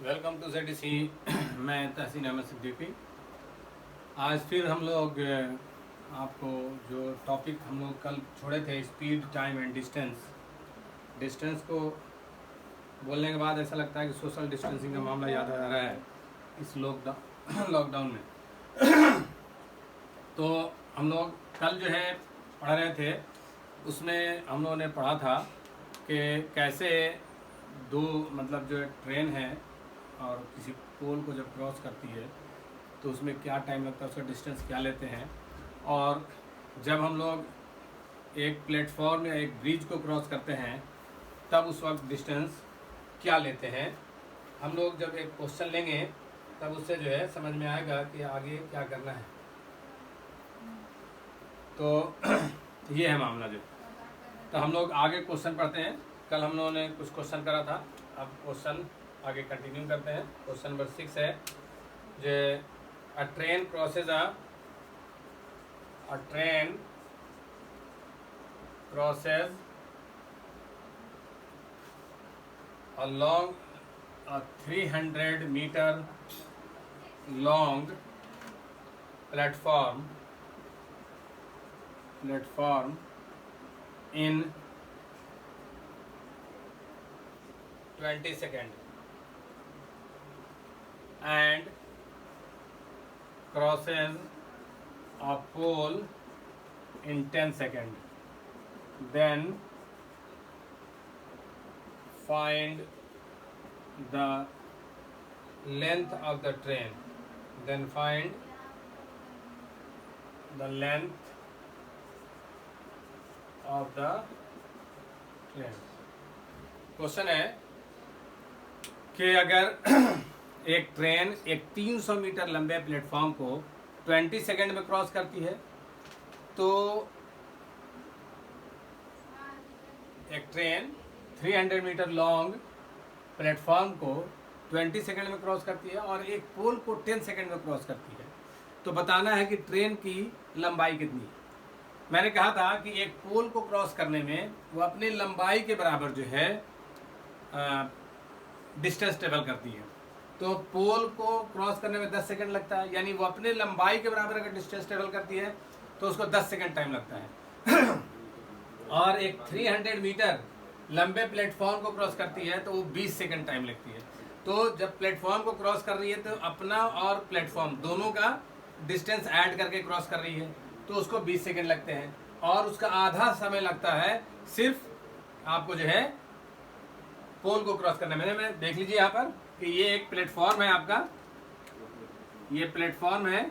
Welcome to ZDC। मैं तहसीन अहमद सिद्दीकी। आज फिर हम लोग आपको जो टॉपिक हम लोग कल छोड़े थे, speed, time and distance. Distance को बोलने के बाद ऐसा लगता है कि सोशल डिस्टेंसिंग का मामला याद आ रहा है इस लॉकडाउन में। तो हम लोग कल जो है पढ़ रहे थे, उसमें हम लोगों ने पढ़ा था कि कैसे दो मतलब जो ट्रेन है और किसी पोल को जब क्रॉस करती है तो उसमें क्या टाइम लगता है, उसका डिस्टेंस क्या लेते हैं। और जब हम लोग एक प्लेटफॉर्म या एक ब्रिज को क्रॉस करते हैं तब उस वक्त डिस्टेंस क्या लेते हैं। हम लोग जब एक क्वेश्चन लेंगे तब उससे जो है समझ में आएगा कि आगे क्या करना है। तो ये है मामला जो। तो हम लोग आगे क्वेश्चन पढ़ते हैं। कल हम लोगों ने कुछ क्वेश्चन करा था, अब क्वेश्चन आगे कंटिन्यू करते हैं। क्वेश्चन नंबर 6 है जो अ train crosses along a 300 meter long platform in 20 seconds and crosses a pole in 10 seconds. Then find the length of the train. Then find the length of the train. Question है कि अगर एक train एक 300 metre लंबे platform को 20 second में cross करती है, तो एक ट्रेन 300 मीटर लॉन्ग प्लेटफॉर्म को 20 सेकंड में क्रॉस करती है और एक पोल को 10 सेकंड में क्रॉस करती है, तो बताना है कि ट्रेन की लंबाई कितनी है। मैंने कहा था कि एक पोल को क्रॉस करने में वो अपने लंबाई के बराबर जो है डिस्टेंस ट्रेवल करती है। तो पोल को क्रॉस करने में 10 सेकंड लगता है, यानी वो अपने लंबाई के बराबर अगर डिस्टेंस ट्रेवल करती है तो उसको 10 सेकंड टाइम लगता है। और एक 300 मीटर लंबे प्लेटफॉर्म को क्रॉस करती है तो वो 20 सेकंड टाइम लगती है। तो जब प्लेटफॉर्म को क्रॉस कर रही है तो अपना और प्लेटफॉर्म दोनों का डिस्टेंस ऐड करके क्रॉस कर रही है, तो उसको 20 सेकंड लगते हैं। और उसका आधा समय लगता है सिर्फ आपको जो है पोल को क्रॉस करने में। मैं देख लीजिए यहाँ पर कि ये एक प्लेटफॉर्म है आपका, ये प्लेटफॉर्म है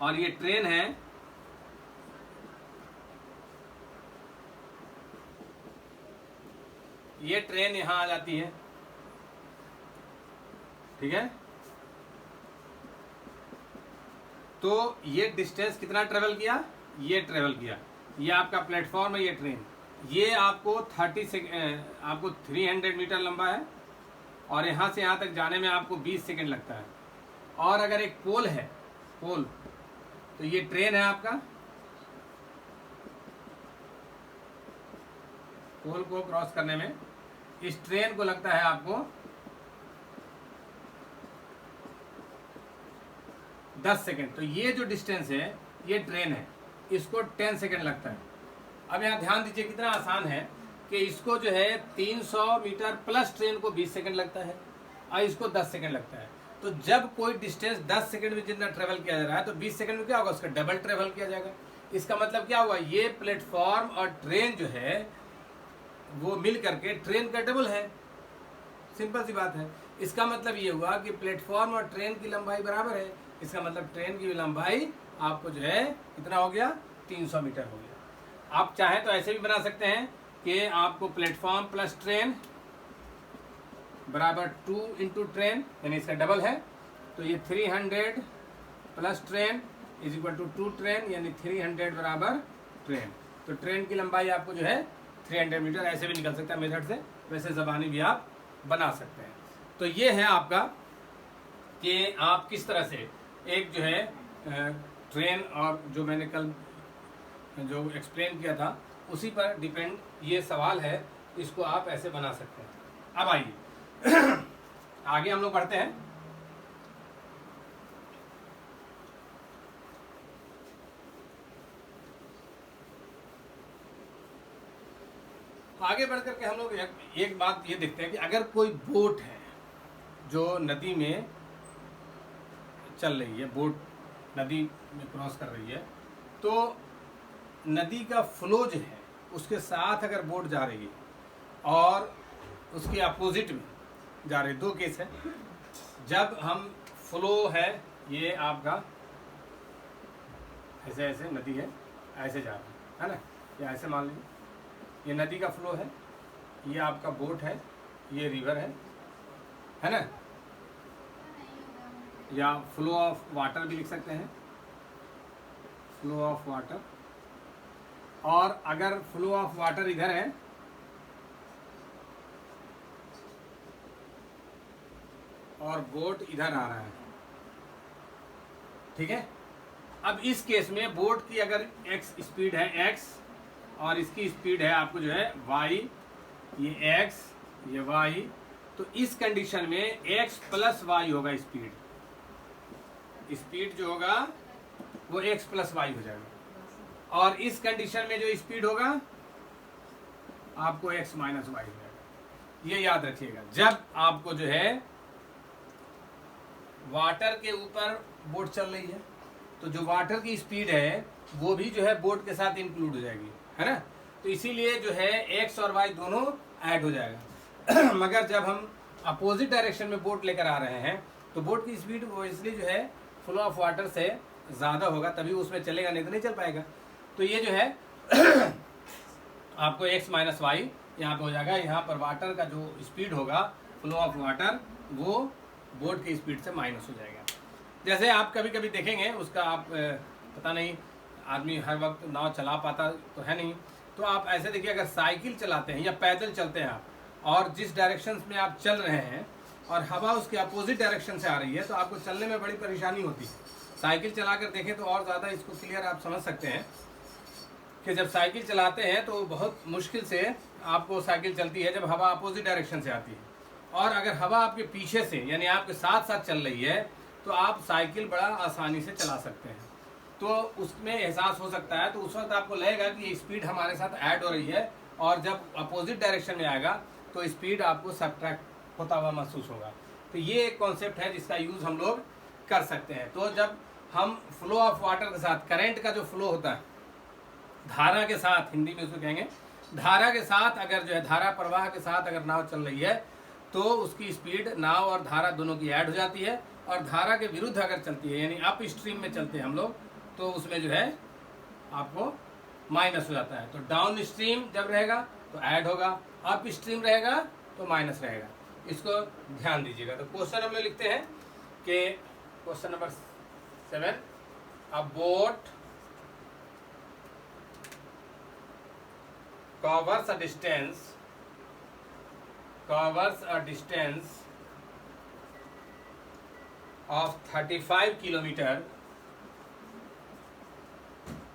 और ये ट्रेन है। ये ट्रेन यहां आ जाती है, ठीक है। तो ये डिस्टेंस कितना ट्रेवल किया, ये ट्रेवल किया, ये आपका प्लेटफॉर्म है, ये ट्रेन, ये आपको 300 मीटर लंबा है और यहां से यहां तक जाने में आपको 20 सेकंड लगता है। और अगर एक पोल है, पोल, तो ये ट्रेन है आपका, पोल को क्रॉस करने में इस ट्रेन को लगता है आपको 10 सेकंड। तो ये जो डिस्टेंस है, ये ट्रेन है, इसको 10 सेकंड लगता है। अब यहाँ ध्यान दीजिए कितना आसान है कि इसको जो है 300 मीटर प्लस ट्रेन को 20 सेकंड लगता है और इसको 10 सेकंड लगता है। तो जब कोई डिस्टेंस 10 सेकंड में जितना ट्रेवल किया जा रहा है तो 20 सेकंड में क्या होगा, उसका डबल ट्रेवल किया जाएगा। इसका मतलब क्या हुआ, ये प्लेटफॉर्म और ट्रेन जो है वो मिल करके ट्रेन का डबल है। सिंपल सी बात है। इसका मतलब ये हुआ कि प्लेटफॉर्म और ट्रेन की लंबाई बराबर है। इसका मतलब ट्रेन की लंबाई आपको जो है कितना हो गया, 300 मीटर हो गया। आप चाहें तो ऐसे भी बना सकते हैं कि आपको प्लेटफॉर्म प्लस ट्रेन बराबर 2 इंटू ट्रेन, यानी इसका डबल है। तो ये 300 plus train is equal to 2 train, यानी 300 बराबर ट्रेन। तो ट्रेन की लंबाई आपको जो है 300 मीटर ऐसे भी निकल सकता है मेथड से, वैसे ज़बानी भी आप बना सकते हैं। तो ये है आपका कि आप किस तरह से एक जो है ट्रेन और जो मैंने कल जो एक्सप्लेन किया था उसी पर डिपेंड ये सवाल है, इसको आप ऐसे बना सकते हैं। अब आइए आगे हम लोग बढ़ते हैं। आगे बढ़ करके हम लोग एक बात ये देखते हैं कि अगर कोई बोट है जो नदी में चल रही है, बोट नदी में क्रॉस कर रही है, तो नदी का फ्लो जो है उसके साथ अगर बोट जा रही है और उसके अपोजिट में जा रही है, दो केस है। जब हम फ्लो है, ये आपका ऐसे ऐसे नदी है, ऐसे जा रहा है ना, या ऐसे मान लीजिए ये नदी का फ्लो है, ये आपका बोट है, ये रिवर है ना, या फ्लो ऑफ वाटर भी लिख सकते हैं, फ्लो ऑफ वाटर। और अगर फ्लो ऑफ वाटर इधर है और बोट इधर आ रहा है, ठीक है। अब इस केस में बोट की अगर x स्पीड है x और इसकी स्पीड है आपको जो है y, ये x ये y, तो इस कंडीशन में x प्लस y होगा स्पीड। स्पीड जो होगा वो x प्लस y हो जाएगा, और इस कंडीशन में जो स्पीड होगा आपको x माइनस y हो जाएगा। ये याद रखिएगा, जब आपको जो है वाटर के ऊपर बोट चल रही है तो जो वाटर की स्पीड है वो भी जो है बोट के साथ इंक्लूड हो जाएगी, है ना। तो इसीलिए जो है x और y दोनों ऐड हो जाएगा। मगर जब हम अपोजिट डायरेक्शन में बोट लेकर आ रहे हैं तो बोट की स्पीड वो इसलिए जो है फ्लो ऑफ वाटर से ज़्यादा होगा, तभी उसमें चलेगा, नहीं तो नहीं चल पाएगा। तो ये जो है आपको x माइनस वाई यहाँ पे हो जाएगा। यहाँ पर वाटर का जो स्पीड होगा फ्लो ऑफ वाटर वो बोट की स्पीड से माइनस हो जाएगा। जैसे आप कभी कभी देखेंगे, उसका आप पता नहीं आदमी हर वक्त नाव चला पाता तो है नहीं, तो आप ऐसे देखिए, अगर साइकिल चलाते हैं या पैदल चलते हैं आप, और जिस डायरेक्शन में आप चल रहे हैं और हवा उसके अपोजिट डायरेक्शन से आ रही है, तो आपको चलने में बड़ी परेशानी होती है। साइकिल चला कर देखें तो और ज़्यादा इसको क्लियर आप समझ सकते हैं कि जब साइकिल चलाते हैं तो बहुत मुश्किल से आपको साइकिल चलती है जब हवा अपोजिट डायरेक्शन से आती है, और अगर हवा आपके पीछे से यानी आपके साथ साथ चल रही है तो आप साइकिल बड़ा आसानी से चला सकते हैं। तो उसमें एहसास हो सकता है, तो उस वक्त आपको लगेगा कि ये स्पीड हमारे साथ ऐड हो रही है, और जब अपोजिट डायरेक्शन में आएगा तो स्पीड आपको सब्ट्रैक्ट होता हुआ महसूस होगा। तो ये एक कॉन्सेप्ट है जिसका यूज़ हम लोग कर सकते हैं। तो जब हम फ्लो ऑफ वाटर के साथ, करंट का जो फ्लो होता है धारा के साथ, हिंदी में उसको कहेंगे धारा के साथ, अगर जो है धारा प्रवाह के साथ अगर नाव चल रही है तो उसकी स्पीड नाव और धारा दोनों की ऐड हो जाती है, और धारा के विरुद्ध अगर चलती है यानी अप स्ट्रीम में चलते हैं हम लोग, तो उसमें जो है आपको माइनस हो जाता है। तो डाउन स्ट्रीम जब रहेगा तो ऐड होगा, अप स्ट्रीम रहेगा तो माइनस रहेगा। इसको ध्यान दीजिएगा। तो क्वेश्चन हम लोग लिखते हैं कि question number 7, a boat covers a distance of 35 kilometer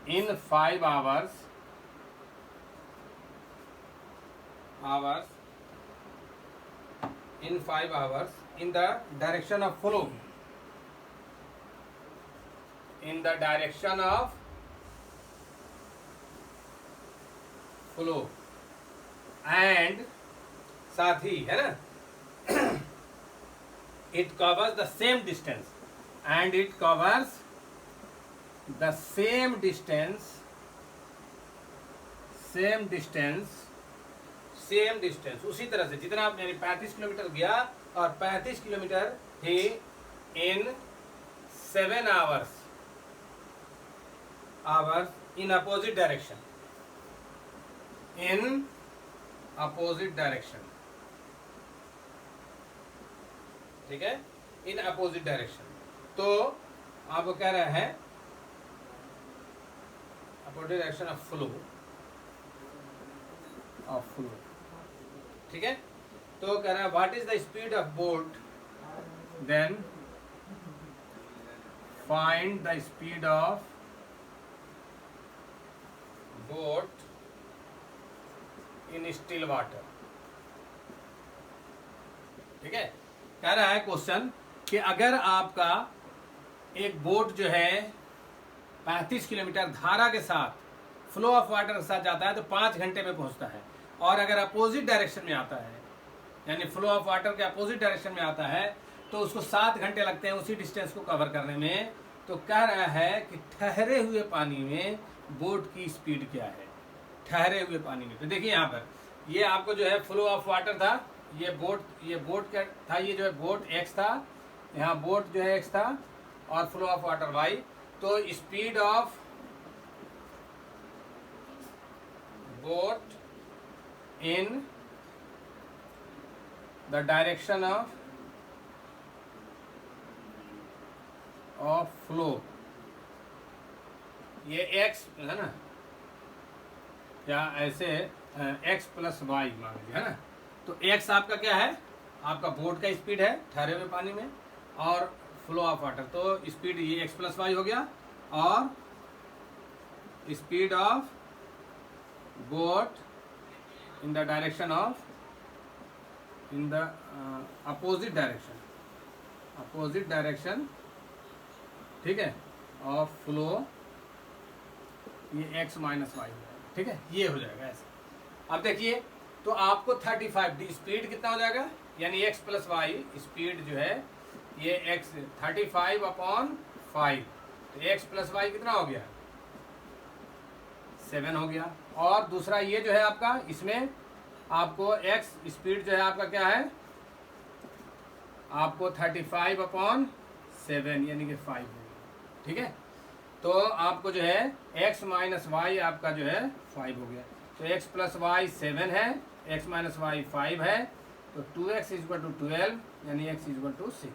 in 5 hours in the direction of flow, and साथ ही है ना it covers the same distance, उसी तरह से जितना आप यानी 35 किलोमीटर गया और 35 kilometre he in 7 hours in opposite direction, ठीक है, इन अपोजिट डायरेक्शन। तो आपको कह रहे हैं अपोजिट डायरेक्शन ऑफ फ्लो, ठीक है। तो कह रहा है what is the speed of boat, then find the speed of boat in still water, ठीक है। कह रहा है क्वेश्चन कि अगर आपका एक बोट जो है 35 किलोमीटर धारा के साथ फ्लो ऑफ वाटर के साथ जाता है तो 5 घंटे में पहुंचता है, और अगर अपोजिट डायरेक्शन में आता है, यानी फ्लो ऑफ वाटर के अपोजिट डायरेक्शन में आता है, तो उसको 7 घंटे लगते हैं उसी डिस्टेंस को कवर करने में। तो कह रहा है कि ठहरे हुए पानी में बोट की स्पीड क्या है, ठहरे हुए पानी में। तो देखिए यहाँ पर ये आपको जो है फ्लो ऑफ वाटर था, ये बोट क्या था, ये जो है बोट एक्स था, यहाँ बोट जो है एक्स था और फ्लो ऑफ वाटर वाई। तो speed of boat in the direction of flow, ये x है ना, या ऐसे x प्लस वाई मान लीजिए, है ना। तो x आपका क्या है, आपका बोट का स्पीड है ठहरे हुए पानी में, और फ्लो ऑफ वाटर, तो स्पीड ये x प्लस वाई हो गया, और speed of boat in the direction of opposite direction, ठीक है, ऑफ फ्लो, ये x माइनस वाई, ठीक है, ये हो जाएगा ऐसे। अब देखिए तो आपको 35 स्पीड कितना हो जाएगा, यानी x प्लस वाई स्पीड जो है ये x 35/5, तो x प्लस वाई कितना हो गया, 7 हो गया। और दूसरा ये जो है आपका, इसमें आपको x स्पीड जो है आपका क्या है, आपको 35/7 यानी कि 5 हो गया, ठीक है। तो आपको जो है x माइनस वाई आपका जो है 5 हो गया, तो x प्लस वाई 7 है, x माइनस वाई 5 है, तो 2x इक्वल टू 12 यानी x इक्वल टू 6।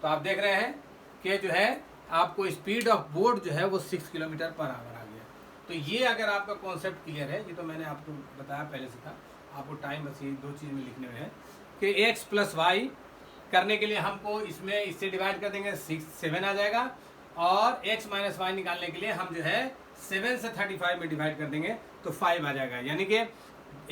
तो आप देख रहे हैं कि जो है आपको स्पीड ऑफ बोट जो है वो 6 किलोमीटर पर आवर आ गया। तो ये अगर आपका कॉन्सेप्ट क्लियर है, ये तो मैंने आपको बताया पहले से था, आपको टाइम बस ये 2 चीज़ में लिखने में है कि x प्लस वाई करने के लिए हमको इसमें इससे डिवाइड कर देंगे, 7 आ जाएगा, और x माइनस वाई निकालने के लिए हम जो है 7 से 35 में डिवाइड कर देंगे तो 5 आ जाएगा, यानी कि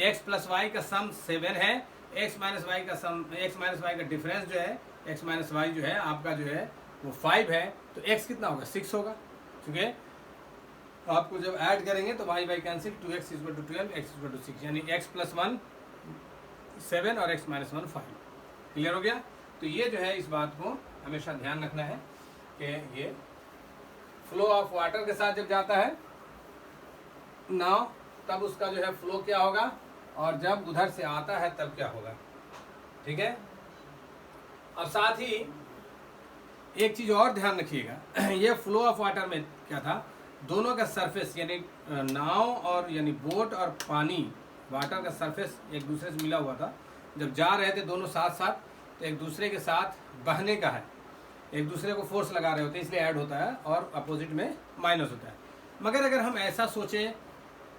x प्लस वाई का सम 7 है, x माइनस वाई का सम, x माइनस वाई का डिफरेंस जो है x माइनस वाई जो है आपका जो है वो 5 है, तो x कितना होगा, 6 होगा, क्योंकि आपको जब ऐड करेंगे तो y cancel, 2x equal to 12, x equal to 6, यानी x प्लस 1 7 और x माइनस 1 5। क्लियर हो गया। तो ये जो है इस बात को हमेशा ध्यान रखना है कि ये फ्लो ऑफ वाटर के साथ जब जाता है नाव, तब उसका जो है फ्लो क्या होगा, और जब उधर से आता है तब क्या होगा, ठीक है। अब साथ ही एक चीज़ और ध्यान रखिएगा, ये फ्लो ऑफ वाटर में क्या था, दोनों का सरफेस यानी नाव और यानी बोट और पानी, वाटर का सरफेस एक दूसरे से मिला हुआ था। जब जा रहे थे दोनों साथ साथ, तो एक दूसरे के साथ बहने का है, एक दूसरे को फोर्स लगा रहे होते हैं, इसलिए ऐड होता है, और अपोजिट में माइनस होता है। मगर अगर हम ऐसा सोचें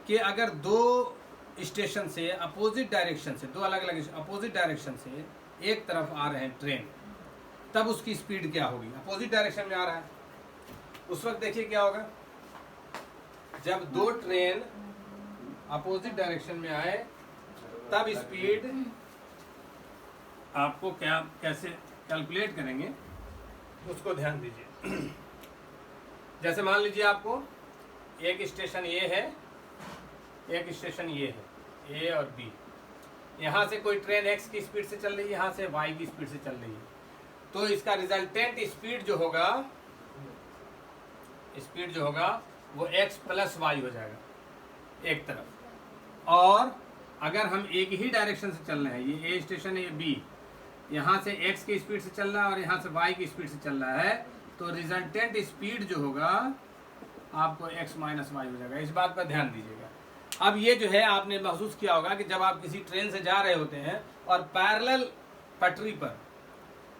कि अगर 2 स्टेशन से अपोजिट डायरेक्शन से, 2 अलग अलग अपोजिट डायरेक्शन से एक तरफ आ रहे हैं ट्रेन, तब उसकी स्पीड क्या होगी, अपोजिट डायरेक्शन में आ रहा है, उस वक्त देखिए क्या होगा, जब 2 ट्रेन अपोजिट डायरेक्शन में आए तब स्पीड आपको क्या कैसे कैलकुलेट करेंगे उसको ध्यान दीजिए। जैसे मान लीजिए आपको एक स्टेशन ए है, एक स्टेशन ये है, ए और बी, यहाँ से कोई ट्रेन x की स्पीड से चल रही है, यहाँ से y की स्पीड से चल रही है, तो इसका रिजल्टेंट स्पीड जो होगा, स्पीड जो होगा वो x प्लस वाई हो जाएगा एक तरफ। और अगर हम एक ही डायरेक्शन से चल रहे हैं, ये ए स्टेशन है, ये बी, यहाँ से x की स्पीड से चल रहा है और यहाँ से y की स्पीड से चल रहा है, तो रिजल्टेंट स्पीड जो होगा आपको x माइनस वाई हो जाएगा। इस बात पर ध्यान दीजिएगा। अब ये जो है आपने महसूस किया होगा कि जब आप किसी ट्रेन से जा रहे होते हैं और पैरेलल पटरी पर,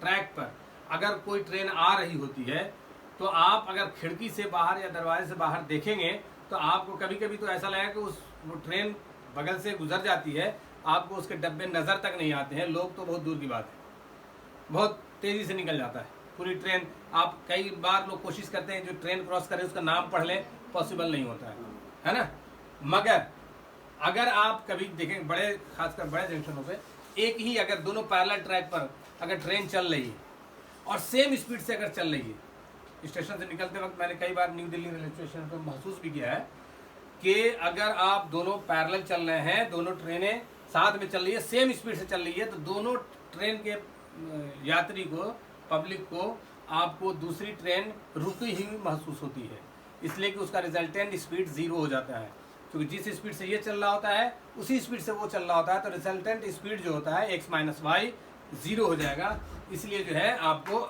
ट्रैक पर अगर कोई ट्रेन आ रही होती है, तो आप अगर खिड़की से बाहर या दरवाजे से बाहर देखेंगे तो आपको कभी कभी तो ऐसा लगेगा कि वो ट्रेन बगल से गुजर जाती है, आपको उसके डब्बे नज़र तक नहीं आते हैं, लोग तो बहुत दूर की बात है, बहुत तेज़ी से निकल जाता है पूरी ट्रेन। आप कई बार लोग कोशिश करते हैं जो ट्रेन क्रॉस करे उसका नाम पढ़ लें, पॉसिबल नहीं होता है ना। मगर अगर आप कभी देखें बड़े, खासकर बड़े जंक्शनों पे, एक ही अगर दोनों पैरेलल ट्रैक पर अगर ट्रेन चल रही है और सेम स्पीड से अगर चल रही है, स्टेशन से निकलते वक्त मैंने कई बार न्यू दिल्ली रेलवे स्टेशन पर महसूस भी किया है कि अगर आप दोनों पैरेलल चल रहे हैं, दोनों ट्रेनें साथ में चल रही है, सेम स्पीड से चल रही है, तो दोनों ट्रेन के यात्री को, पब्लिक को, आपको दूसरी ट्रेन रुकी हुई महसूस होती है, इसलिए कि उसका रिजल्टेंट स्पीड 0 हो जाता है, क्योंकि जिस स्पीड से ये चल रहा होता है उसी स्पीड से वो चल रहा होता है, तो रिजल्टेंट स्पीड जो होता है x माइनस वाई 0 हो जाएगा। इसलिए जो है आपको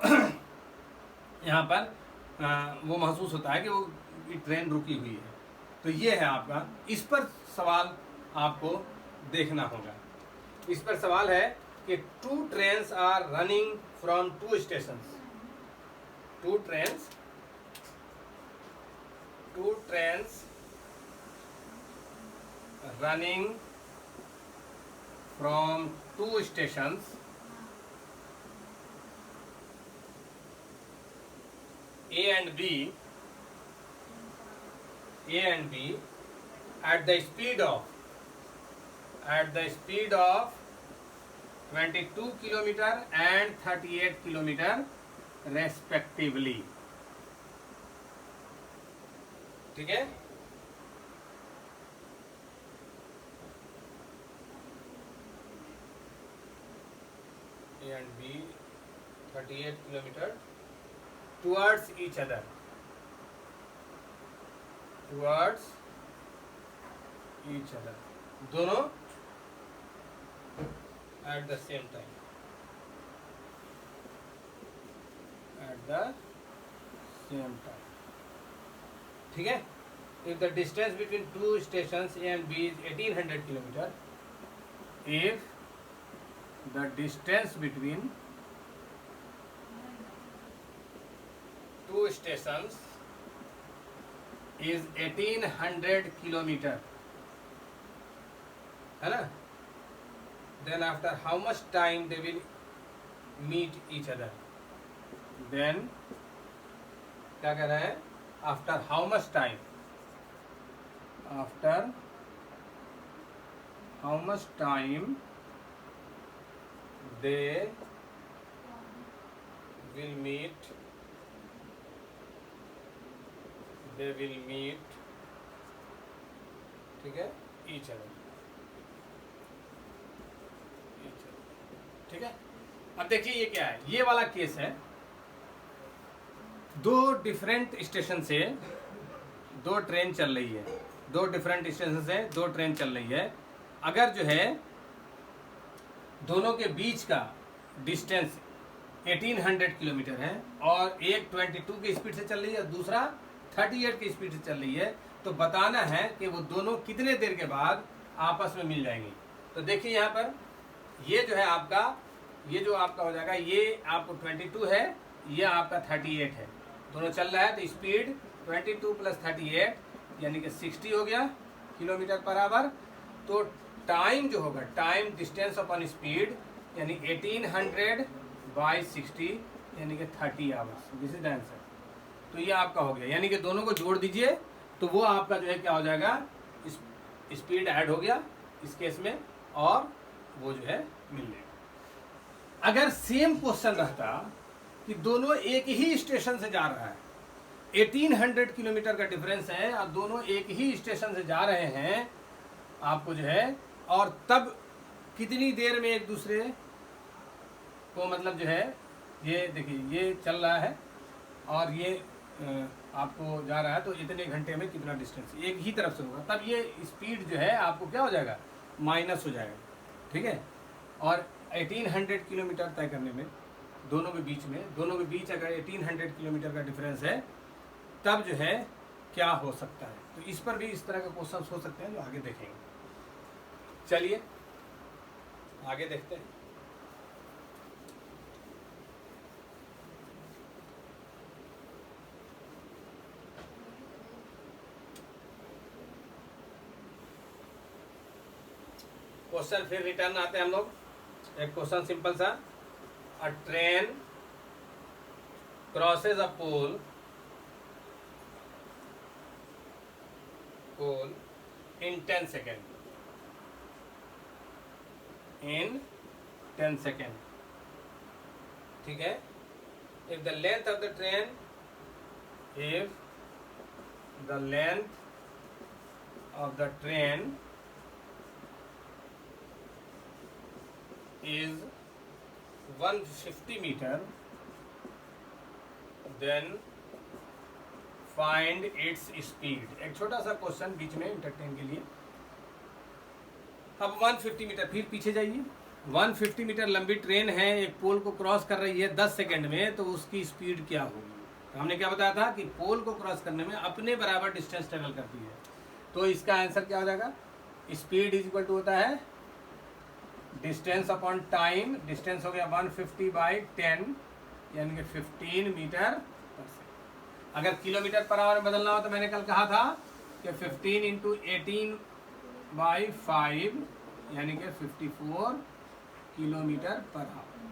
यहाँ पर वो महसूस होता है कि वो ट्रेन रुकी हुई है। तो ये है आपका, इस पर सवाल आपको देखना होगा। इस पर सवाल है कि 2 trains are running from 2 stations, 2 trains running from 2 stations A and B at the speed of 22 kilometer and 38 kilometer respectively। ठीक है, A and B 38 kilometer towards each other, दोनों at the same time, ठीक है। If the distance between 2 stations A and B is 1800 kilometer, if the distance between 2 stations is 1800 kilometer, है ना, then after how much time they will meet each other, then क्या कह रहे हैं, after how much time, after how much time they will meet ठीक है each other, ठीक है। अब देखिए ये क्या है, ये वाला केस है, 2 डिफरेंट स्टेशन से 2 ट्रेन चल रही है, 2 डिफरेंट स्टेशन से 2 ट्रेन चल रही है। अगर जो है दोनों के बीच का डिस्टेंस 1800 किलोमीटर है और एक 22 की स्पीड से चल रही है, दूसरा 38 की स्पीड से चल रही है, तो बताना है कि वो दोनों कितने देर के बाद आपस में मिल जाएंगी। तो देखिए यहाँ पर ये जो है आपका, ये जो आपका हो जाएगा, ये आपको 22 है, ये आपका 38 है, दोनों चल रहा है, तो स्पीड 22 प्लस 38 यानी कि 60 हो गया किलोमीटर पर आवर। तो टाइम जो होगा, टाइम डिस्टेंस अपॉन स्पीड यानी 1800 बाई 60 यानी कि 30 hours, this is the answer. तो ये आपका हो गया, यानी कि दोनों को जोड़ दीजिए तो वो आपका जो है क्या हो जाएगा, स्पीड ऐड हो गया इस केस में, और वो जो है मिल जाएगा। अगर सेम क्वेश्चन रहता कि दोनों एक ही स्टेशन से जा रहा है, 1800 किलोमीटर का डिफरेंस है और दोनों एक ही स्टेशन से जा रहे हैं आपको जो है, और तब कितनी देर में एक दूसरे को, मतलब जो है ये देखिए ये चल रहा है और ये आपको जा रहा है, तो इतने घंटे में कितना डिस्टेंस एक ही तरफ से होगा, तब ये स्पीड जो है आपको क्या हो जाएगा, माइनस हो जाएगा, ठीक है। और 1800 किलोमीटर तय करने में दोनों के बीच अगर 1800 किलोमीटर का डिफरेंस है, तब जो है क्या हो सकता है। तो इस पर भी इस तरह के क्वेश्चन हो सकते हैं जो आगे देखेंगे। चलिए आगे देखते हैं। क्वेश्चन फिर रिटर्न आते हैं हम लोग। एक क्वेश्चन सिंपल सा, a train crosses a pole in 10 seconds, in 10 second, ठीक है। If the length of the train, if the length of the train is 150 meter, then find its speed। एक छोटा सा क्वेश्चन बीच में इंटरटेन के लिए। अब 150 मीटर, फिर पीछे जाइए। 150 मीटर लंबी ट्रेन है, एक पोल को क्रॉस कर रही है 10 सेकेंड में, तो उसकी स्पीड क्या होगी? तो हमने क्या बताया था कि पोल को क्रॉस करने में अपने बराबर डिस्टेंस ट्रेवल करती है। तो इसका आंसर क्या हो जाएगा? स्पीड इज इक्वल टू होता है डिस्टेंस अपॉन टाइम। डिस्टेंस हो गया 150 बाई 10 यानी कि 15 मीटर पर सेकेंड। अगर किलोमीटर पर आवर में बदलना हो तो मैंने कल कहा था कि 15 इंटू 18 बाई 5 यानी कि 54 किलोमीटर पर आवर।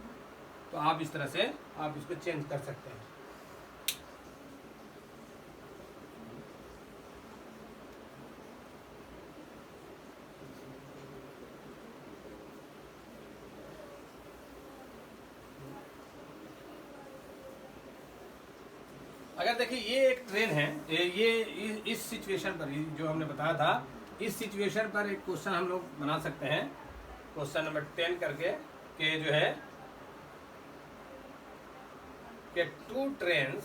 तो आप इस तरह से आप इसको चेंज कर सकते हैं। अगर देखिए ये एक ट्रेन है, ये इस सिचुएशन पर जो हमने बताया था, इस सिचुएशन पर एक क्वेश्चन हम लोग बना सकते हैं, क्वेश्चन नंबर 10 करके, कि जो है कि two trains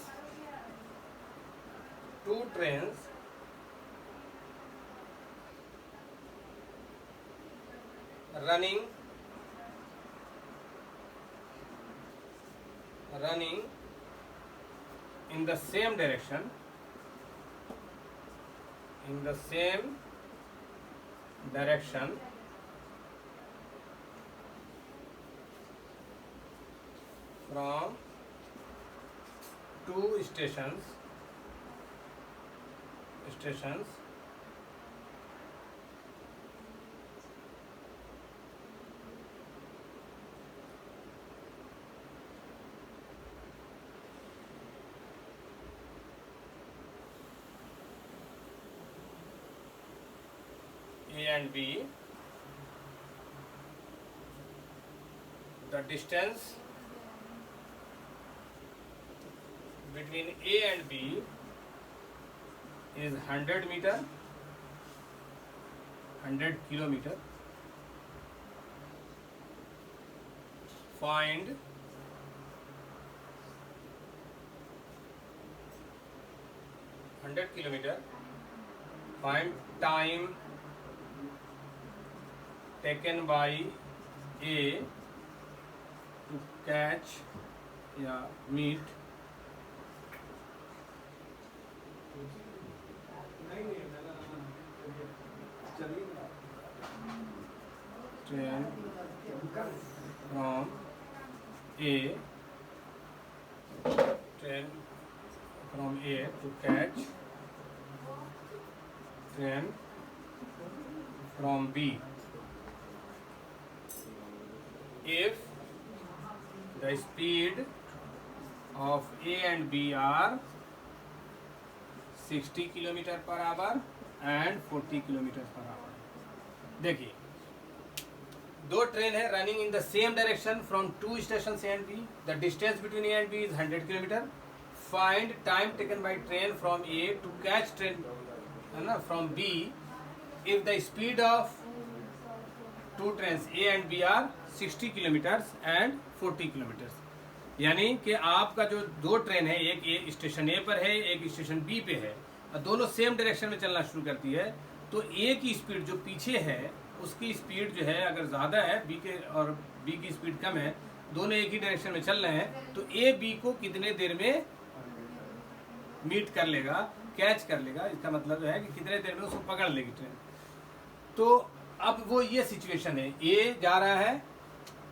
running in the same direction from two stations A and B, the distance between A and B is 100 meter, 100 kilometer. Find time taken by A to catch या meet train from A to catch train from B if the speed of A and B are 60 kilometre per hour and 40 kilometre per hour. देखिए दो train है running in the same direction from two station A and B. The distance between A and B is 100 kilometre. Find time taken by train from A to catch train है ना from B if the speed of two train A and B are 60 kilometres and 40 kilometres. यानी कि आपका जो दो train है, एक station ए पर है, एक स्टेशन बी पे है, और दोनों सेम डायरेक्शन में चलना शुरू करती है, तो ए की स्पीड जो पीछे है उसकी स्पीड जो है अगर ज़्यादा है बी के और बी की स्पीड कम है, दोनों एक ही डायरेक्शन में चल रहे हैं, तो ए बी को कितने देर में मीट कर लेगा, कैच कर लेगा। इसका मतलब है कि कितने देर में उसको पकड़ लेगी ट्रेन। तो अब वो ये सिचुएशन है, ए जा रहा है,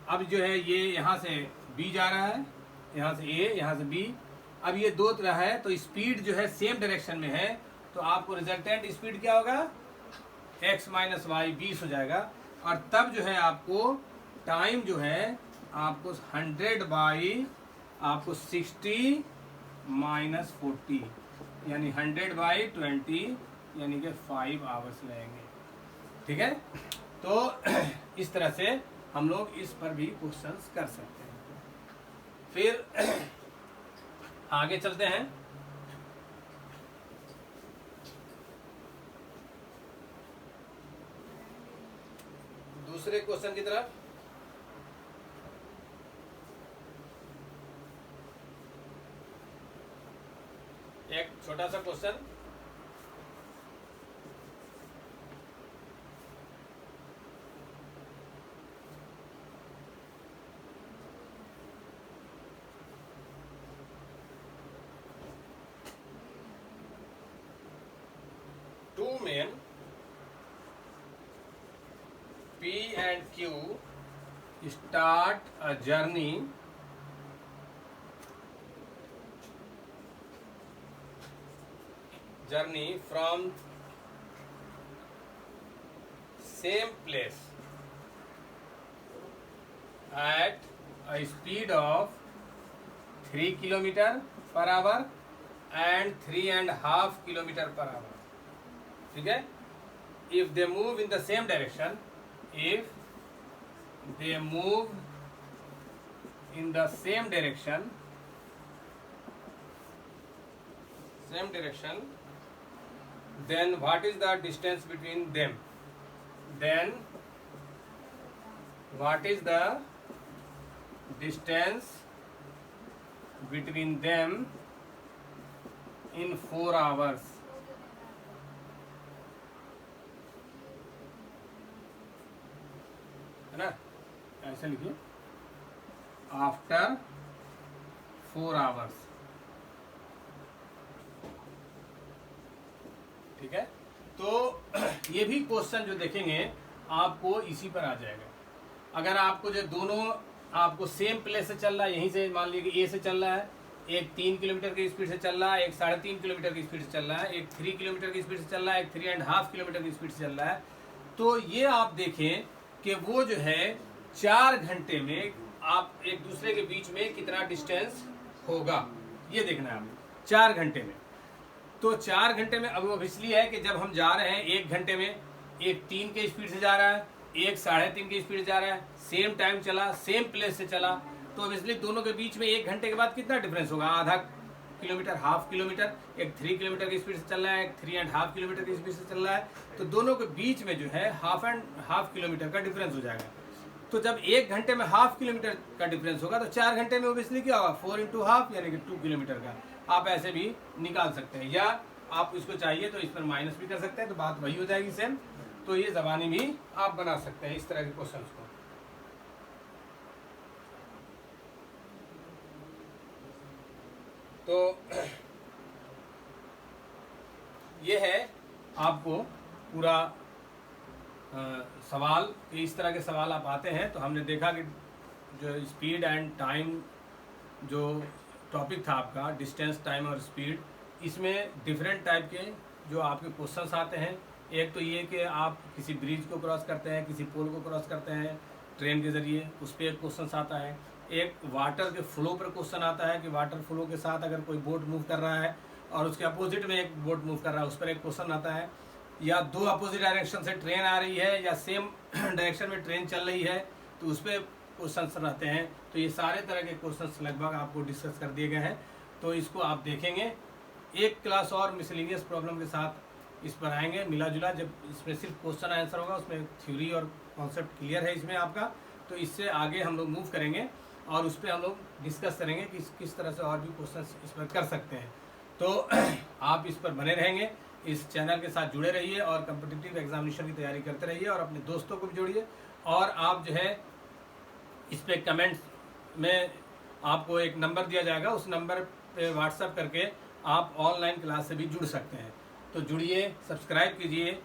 अब जो है ये यहाँ से बी जा रहा है, यहाँ से ए, यहाँ से बी, अब ये दो तरह है, तो स्पीड जो है सेम डायरेक्शन में है, तो आपको रिजल्टेंट स्पीड क्या होगा, x माइनस वाई 20 हो जाएगा। और तब जो है आपको टाइम जो है आपको 100 बाई आपको 60 माइनस 40 यानी 100 बाई 20 यानी कि 5 आवर्स लगेंगे। ठीक है, तो इस तरह से हम लोग इस पर भी क्वेश्चंस कर सकते हैं। फिर आगे चलते हैं। दूसरे क्वेश्चन की तरफ। एक छोटा सा question, two men P and Q start a journey from same place at a speed of 3 km per hour and 3.5 km per hour. ठीक है? If they move in the same direction, then what is the distance between them? In 4 hours? है ना, ऐसे लिखिए, after 4 hours. ठीक है, तो ये भी क्वेश्चन जो देखेंगे आपको इसी पर आ जाएगा। अगर आपको जो दोनों आपको सेम प्लेस से चल रहा है, यहीं से मान लीजिए ए से चल रहा है, एक 3 किलोमीटर की स्पीड से चल रहा है, एक 3.5 किलोमीटर की स्पीड से चल रहा है, एक 3 किलोमीटर की स्पीड से चल रहा है, एक 3.5 किलोमीटर की स्पीड से चल रहा है, तो ये आप देखें कि वो जो है 4 घंटे में आप एक दूसरे के बीच में कितना डिस्टेंस होगा, ये देखना है हमें 4 घंटे में। तो 4 घंटे में अब इसलिए है कि जब हम जा रहे हैं 1 घंटे में, एक 3 के स्पीड से जा रहा है, एक 3.5 की स्पीड से जा रहा है, सेम टाइम चला, सेम प्लेस से चला, तो अब इसलिए दोनों के बीच में 1 घंटे के बाद कितना डिफरेंस होगा? आधा किलोमीटर, हाफ किलोमीटर। एक 3 किलोमीटर की स्पीड से चल रहा है, एक 3.5 किलोमीटर की स्पीड से चल रहा है, तो दोनों के बीच में जो है हाफ किलोमीटर का डिफरेंस हो जाएगा। तो जब 1 घंटे में हाफ किलोमीटर का डिफरेंस होगा, तो 4 घंटे में ओबियसली क्या होगा? 4 × हाफ यानी कि 2 किलोमीटर का आप ऐसे भी निकाल सकते हैं, या आप इसको चाहिए तो इस पर माइनस भी कर सकते हैं, तो बात वही हो जाएगी सेम। तो ये ज़बानी भी आप बना सकते हैं इस तरह के क्वेश्चन को। तो ये है आपको पूरा सवाल। इस तरह के सवाल आप आते हैं, तो हमने देखा कि जो स्पीड एंड टाइम जो टॉपिक था आपका, डिस्टेंस, टाइम और स्पीड, इसमें डिफरेंट टाइप के जो आपके क्वेश्चंस आते हैं। एक तो ये कि आप किसी ब्रिज को क्रॉस करते हैं, किसी पोल को क्रॉस करते हैं ट्रेन के ज़रिए, उस पर एक क्वेश्चन आता है। एक वाटर के फ्लो पर क्वेश्चन आता है कि वाटर फ्लो के साथ अगर कोई बोट मूव कर रहा है और उसके अपोजिट में एक बोट मूव कर रहा है, उस पर एक क्वेश्चन आता है। या 2 अपोजिट डायरेक्शन से ट्रेन आ रही है या सेम डायरेक्शन में ट्रेन चल रही है, तो उस पर क्वेश्चन रहते हैं। तो ये सारे तरह के क्वेश्चन लगभग आपको डिस्कस कर दिए गए हैं, तो इसको आप देखेंगे। एक क्लास और मिसलेनियस प्रॉब्लम के साथ इस पर आएंगे मिला जुला, जब इसमें सिर्फ क्वेश्चन आंसर होगा, उसमें थ्योरी और कॉन्सेप्ट क्लियर है इसमें आपका, तो इससे आगे हम लोग मूव करेंगे और उस पर हम लोग डिस्कस करेंगे कि किस तरह से और भी क्वेश्चन इस पर कर सकते हैं। तो आप इस पर बने रहेंगे, इस चैनल के साथ जुड़े रहिए और कम्पिटिटिव एग्जामिनेशन की तैयारी करते रहिए, और अपने दोस्तों को भी जोड़िए। और आप जो है इस पर कमेंट्स में आपको एक नंबर दिया जाएगा, उस नंबर पे व्हाट्सएप करके आप ऑनलाइन क्लास से भी जुड़ सकते हैं। तो जुड़िए, सब्सक्राइब कीजिए,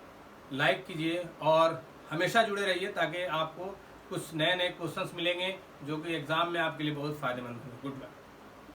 लाइक कीजिए और हमेशा जुड़े रहिए, ताकि आपको कुछ नए नए क्वेश्चंस मिलेंगे जो कि एग्ज़ाम में आपके लिए बहुत फ़ायदेमंद होंगे। Good bye.